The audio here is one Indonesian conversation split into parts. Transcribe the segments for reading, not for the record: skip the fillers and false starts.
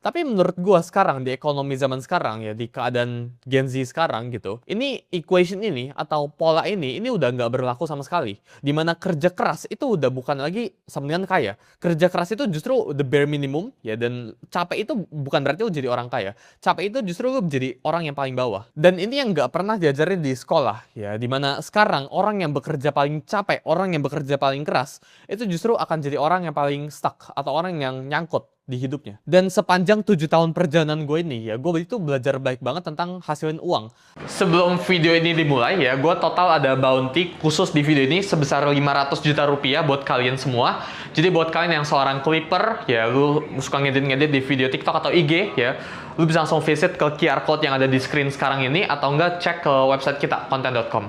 Tapi menurut gua sekarang di ekonomi zaman sekarang ya, di keadaan Gen Z sekarang gitu, ini equation ini atau pola ini udah nggak berlaku sama sekali. Dimana kerja keras itu udah bukan lagi sama dengan kaya. Kerja keras itu justru the bare minimum ya, dan capek itu bukan berarti lu jadi orang kaya. Capek itu justru lu menjadi orang yang paling bawah. Dan ini yang nggak pernah diajarin di sekolah ya, dimana sekarang orang yang bekerja paling capek, orang yang bekerja paling keras, itu justru akan jadi orang yang paling stuck atau orang yang nyangkut di hidupnya. Dan sepanjang 7 tahun perjalanan gue ini ya, gue itu belajar baik banget tentang hasilin uang. Sebelum video ini dimulai ya, gue total ada bounty khusus di video ini sebesar 500 juta rupiah buat kalian semua. Jadi buat kalian yang seorang clipper ya, lu suka ngedit-ngedit di video TikTok atau IG ya, lu bisa langsung visit ke QR code yang ada di screen sekarang ini, atau enggak cek ke website kita, content.com.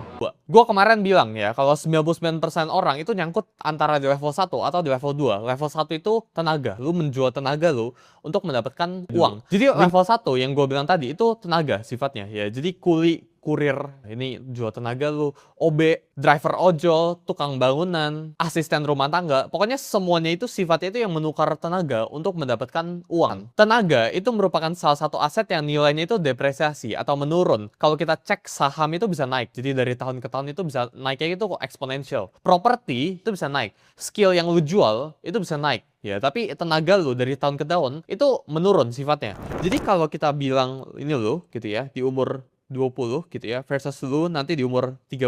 Gue kemarin bilang ya, kalau 99% orang itu nyangkut antara di level 1 atau di level 2. Level 1 itu tenaga, lu menjual tenaga lu untuk mendapatkan uang. Jadi level 1 yang gue bilang tadi itu tenaga sifatnya ya. Jadi kurir, ini jual tenaga lu, OB, driver ojol, tukang bangunan, asisten rumah tangga, pokoknya semuanya itu sifatnya itu yang menukar tenaga untuk mendapatkan uang. Tenaga itu merupakan salah satu aset yang nilainya itu depresiasi atau menurun. Kalau kita cek saham itu bisa naik, jadi dari tahun ke tahun itu bisa naiknya itu kok eksponensial. Properti itu bisa naik, skill yang lu jual itu bisa naik. Ya, tapi tenaga lu dari tahun ke tahun itu menurun sifatnya. Jadi kalau kita bilang ini lu gitu ya, di umur 20 gitu ya, versus lu nanti di umur 30,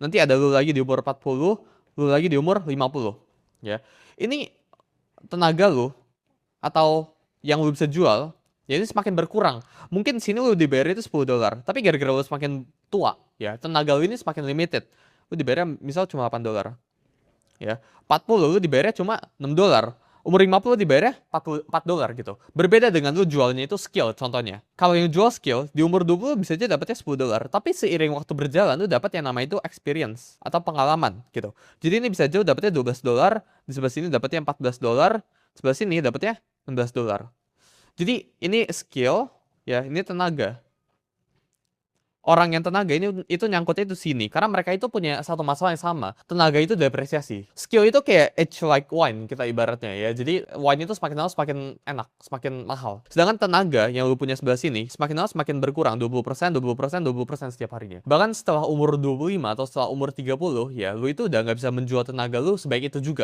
nanti ada lu lagi di umur 40, lu lagi di umur 50 ya. Ini tenaga lu atau yang lu bisa jual ya ini semakin berkurang. Mungkin sini lu dibayar itu $10, tapi gara-gara lu semakin tua ya, tenaga lu ini semakin limited. Lu dibayar misal cuma $8 ya. 40 lu dibayarnya cuma $6. Umur 50 dibayarnya $4 gitu. Berbeda dengan lu jualnya itu skill contohnya. Kalau yang jual skill di umur 20 bisa aja dapatnya $10. Tapi seiring waktu berjalan lu dapat yang namanya itu experience atau pengalaman gitu. Jadi ini bisa aja lu dapatnya $12, di sebelah sini dapatnya $14, sebelah sini dapatnya $16. Jadi ini skill ya, ini tenaga. Orang yang tenaga ini itu nyangkutnya itu sini karena mereka itu punya satu masalah yang sama. Tenaga itu depresiasi. Skill itu kayak age like wine kita ibaratnya ya. Jadi wine itu semakin lama semakin enak, semakin mahal. Sedangkan tenaga yang lu punya sebelah sini semakin lama semakin berkurang, 20%, 20%, 20% setiap harinya. Bahkan setelah umur 25 atau setelah umur 30 ya, lu itu udah nggak bisa menjual tenaga lu sebaik itu juga.